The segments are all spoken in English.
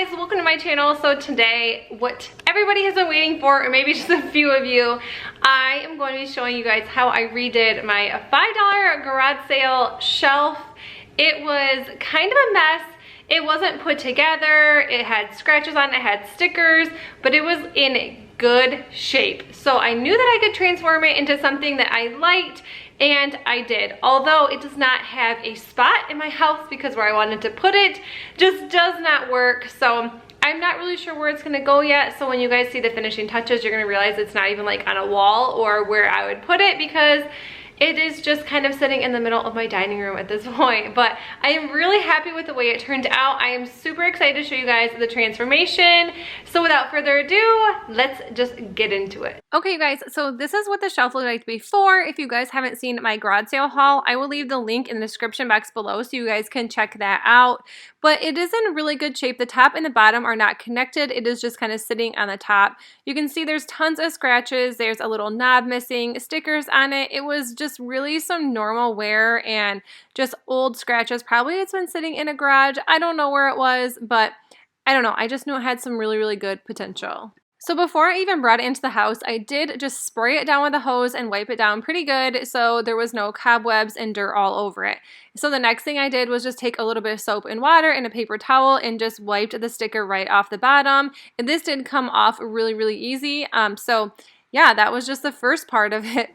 guys, welcome to my channel. So today, what everybody has been waiting for, or maybe just a few of you, I am going to be showing you guys how I redid my $5 garage sale shelf. It was kind of a mess. It wasn't put together. It had scratches on it, had stickers, but it was in good shape. So I knew that I could transform it into something that I liked, and I did. Although it does not have a spot in my house because where I wanted to put it just does not work. So I'm not really sure where it's gonna go yet. So when you guys see the finishing touches, you're gonna realize it's not even like on a wall or where I would put it, because it is just kind of sitting in the middle of my dining room at this point. But I am really happy with the way it turned out. I am super excited to show you guys the transformation. So without further ado, let's just get into it. Okay, you guys, so this is what the shelf looked like before. If you guys haven't seen my garage sale haul, I will leave the link in the description box below so you guys can check that out. But it is in really good shape. The top and the bottom are not connected. It is just kind of sitting on the top. You can see there's tons of scratches. There's a little knob missing, stickers on it. It was just really some normal wear and just old scratches. Probably it's been sitting in a garage. I don't know where it was, but I don't know. I just knew it had some really, really good potential. So before I even brought it into the house, I did just spray it down with a hose and wipe it down pretty good so there was no cobwebs and dirt all over it. So the next thing I did was just take a little bit of soap and water and a paper towel and just wiped the sticker right off the bottom. And this did come off really, really easy. So yeah, that was just the first part of it.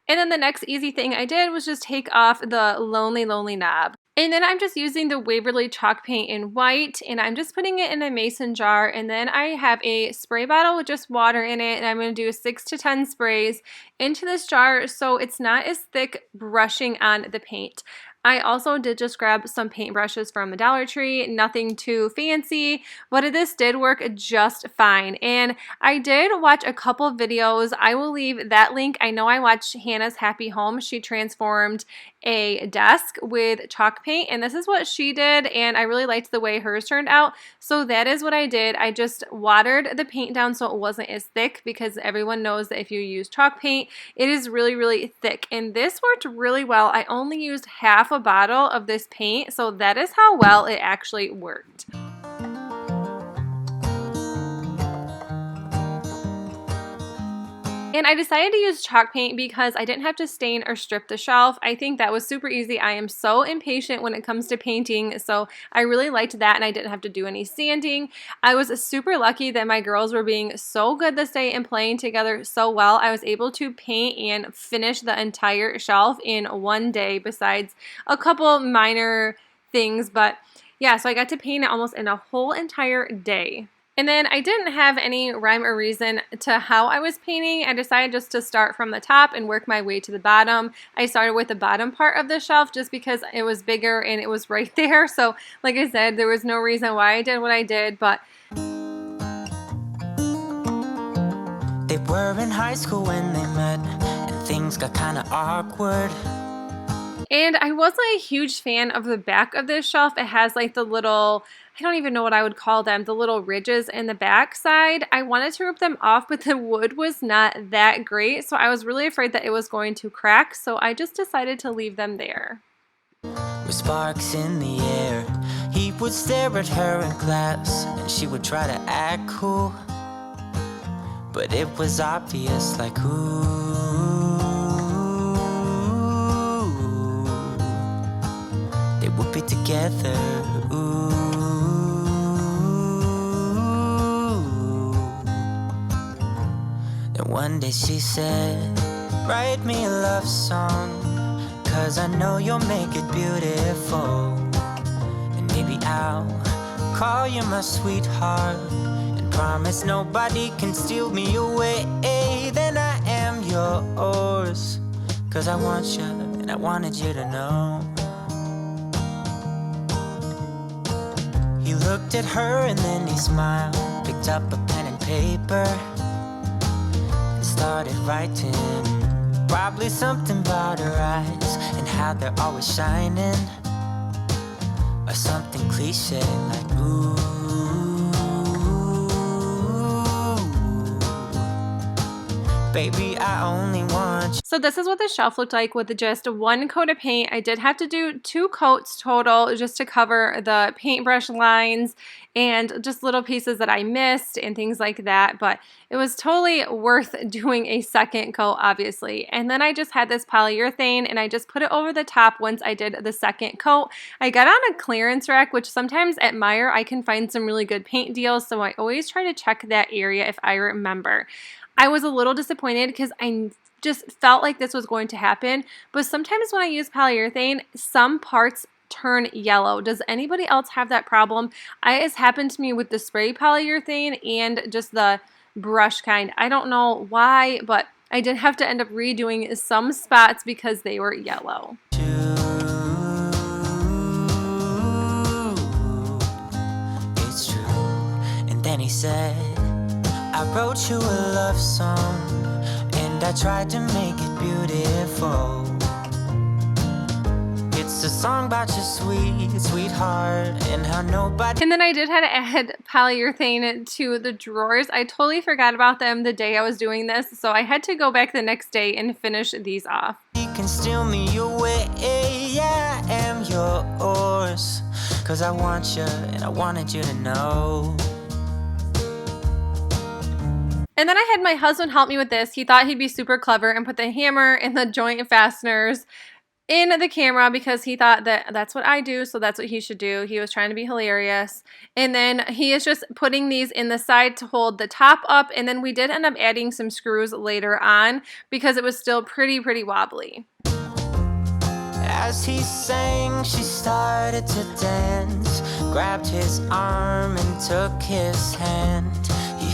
And then the next easy thing I did was just take off the lonely, lonely knob. And then I'm just using the Waverly Chalk Paint in white, and I'm just putting it in a mason jar, and then I have a spray bottle with just water in it, and I'm going to do 6 to 10 sprays into this jar so it's not as thick brushing on the paint. I also did just grab some paintbrushes from the Dollar Tree, nothing too fancy, but this did work just fine. And I did watch a couple videos. I will leave that link. I know I watched Hannah's Happy Home. She transformed a desk with chalk paint, and this is what she did, and I really liked the way hers turned out. So that is what I did. I just watered the paint down so it wasn't as thick, because everyone knows that if you use chalk paint, it is really, really thick. And this worked really well. I only used half a bottle of this paint, so that is how well it actually worked. And I decided to use chalk paint because I didn't have to stain or strip the shelf. I think that was super easy. I am so impatient when it comes to painting, so I really liked that, and I didn't have to do any sanding. I was super lucky that my girls were being so good this day and playing together so well. I was able to paint and finish the entire shelf in one day, besides a couple minor things. But yeah, so I got to paint it almost in a whole entire day. And then I didn't have any rhyme or reason to how I was painting. I decided just to start from the top and work my way to the bottom. I started with the bottom part of the shelf just because it was bigger and it was right there. So like I said, there was no reason why I did what I did, but they were in high school when they met, and things got kind of awkward. And I wasn't a huge fan of the back of this shelf. It has like the little, I don't even know what I would call them, the little ridges in the back side. I wanted to rip them off, but the wood was not that great, so I was really afraid that it was going to crack, so I just decided to leave them there. With sparks in the air, he would stare at her in class, and she would try to act cool, but it was obvious, like, ooh, they would be together, ooh. And one day she said, write me a love song, 'cause I know you'll make it beautiful. And maybe I'll call you my sweetheart, and promise nobody can steal me away. Then I am yours, 'cause I want you, and I wanted you to know. He looked at her and then he smiled, picked up a pen and paper, started writing, probably something about her eyes and how they're always shining, or something cliche like ooh. Baby, I only want you. So this is what the shelf looked like with just one coat of paint. I did have to do 2 coats total just to cover the paintbrush lines and just little pieces that I missed and things like that, but it was totally worth doing a second coat, obviously. And then I just had this polyurethane and I just put it over the top once I did the second coat. I got on a clearance rack, which sometimes at Meijer I can find some really good paint deals, so I always try to check that area if I remember. I was a little disappointed because I just felt like this was going to happen, but sometimes when I use polyurethane, some parts turn yellow. Does anybody else have that problem? It's happened to me with the spray polyurethane and just the brush kind. I don't know why, but I did have to end up redoing some spots because they were yellow. It's true. And then he said, I wrote you a love song and I tried to make it beautiful. It's a song about your sweetheart and how nobody. And then I did have to add polyurethane to the drawers. I totally forgot about them the day I was doing this, so I had to go back the next day and finish these off. You can steal me away, yeah, I am yours. Cause I want you and I wanted you to know. And then I had my husband help me with this. He thought he'd be super clever and put the hammer and the joint fasteners in the camera because he thought that that's what I do, so that's what he should do. He was trying to be hilarious. And then he is just putting these in the side to hold the top up, and then we did end up adding some screws later on because it was still pretty wobbly. As he sang, she started to dance, grabbed his arm and took his hand.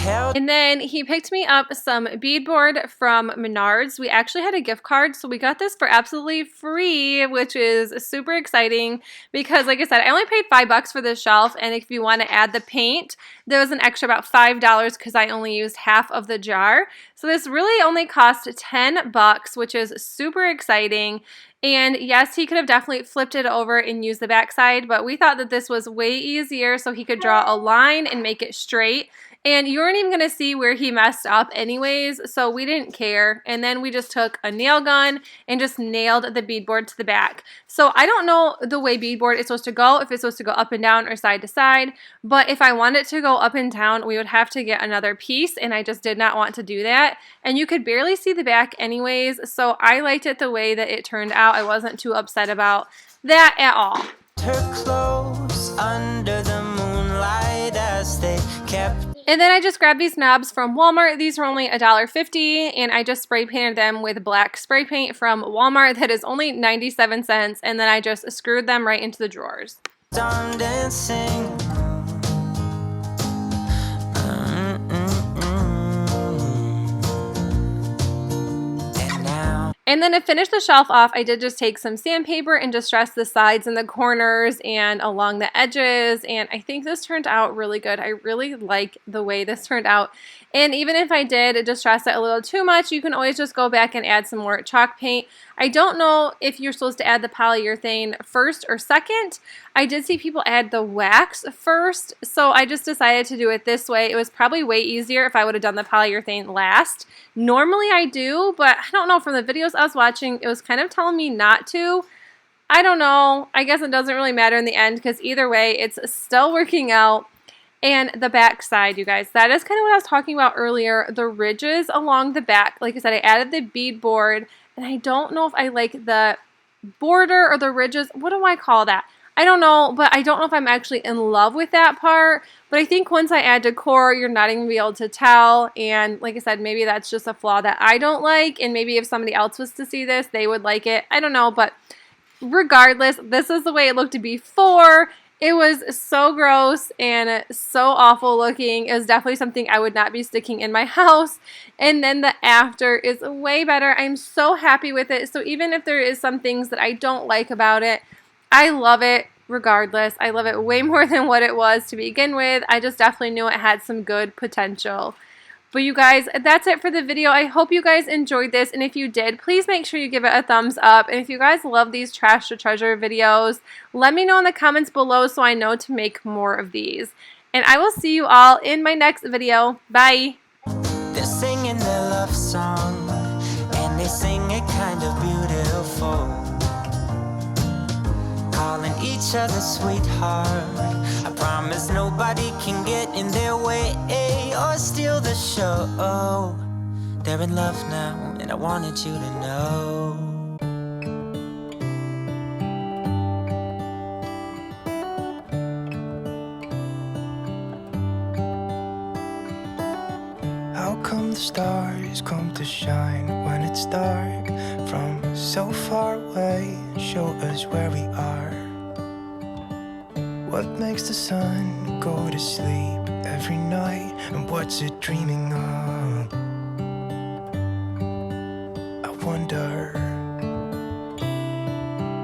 And then he picked me up some beadboard from Menards. We actually had a gift card, so we got this for absolutely free, which is super exciting because, like I said, I only paid $5 for this shelf, and if you want to add the paint, there was an extra about $5 because I only used half of the jar. So this really only cost $10, which is super exciting. And yes, he could have definitely flipped it over and used the back side, but we thought that this was way easier so he could draw a line and make it straight. And you weren't even going to see where he messed up anyways, so we didn't care. And then we just took a nail gun and just nailed the beadboard to the back. So I don't know the way beadboard is supposed to go, if it's supposed to go up and down or side to side, but if I want it to go up and down, we would have to get another piece, and I just did not want to do that. And you could barely see the back anyways, so I liked it the way that it turned out. I wasn't too upset about that at all. Her clothes under the moonlight as they kept. And then I just grabbed these knobs from Walmart. These were only $1.50, and I just spray painted them with black spray paint from Walmart that is only 97 cents, and then I just screwed them right into the drawers. Dancing. And then to finish the shelf off, I did just take some sandpaper and distress the sides and the corners and along the edges, and I think this turned out really good. I really like the way this turned out. And even if I did distress it a little too much, you can always just go back and add some more chalk paint. I don't know if you're supposed to add the polyurethane first or second. I did see people add the wax first, so I just decided to do it this way. It was probably way easier if I would have done the polyurethane last. Normally I do, but I don't know, from the videos I was watching, it was kind of telling me not to. I don't know. I guess it doesn't really matter in the end because either way, it's still working out. And the back side, you guys, that is kind of what I was talking about earlier. The ridges along the back, like I said, I added the beadboard, and I don't know if I like the border or the ridges. What do I call that? I don't know, but I don't know if I'm actually in love with that part. But I think once I add decor, you're not even going to be able to tell. And like I said, maybe that's just a flaw that I don't like. And maybe if somebody else was to see this, they would like it. I don't know, but regardless, this is the way it looked before. It was so gross and so awful looking. It was definitely something I would not be sticking in my house. And then the after is way better. I'm so happy with it. So even if there is some things that I don't like about it, I love it regardless. I love it way more than what it was to begin with. I just definitely knew it had some good potential. But you guys, that's it for the video. I hope you guys enjoyed this, and if you did, please make sure you give it a thumbs up. And if you guys love these trash to treasure videos, let me know in the comments below so I know to make more of these. And I will see you all in my next video. Bye! They're singing their love love song, and they sing it kind of beautiful, calling each other sweetheart. I promise nobody can get in their way or steal the show. They're in love now, and I wanted you to know. How come the stars come to shine when it's dark from so far away and show us where we are? What makes the sun go to sleep every night, and what's it dreaming of? I wonder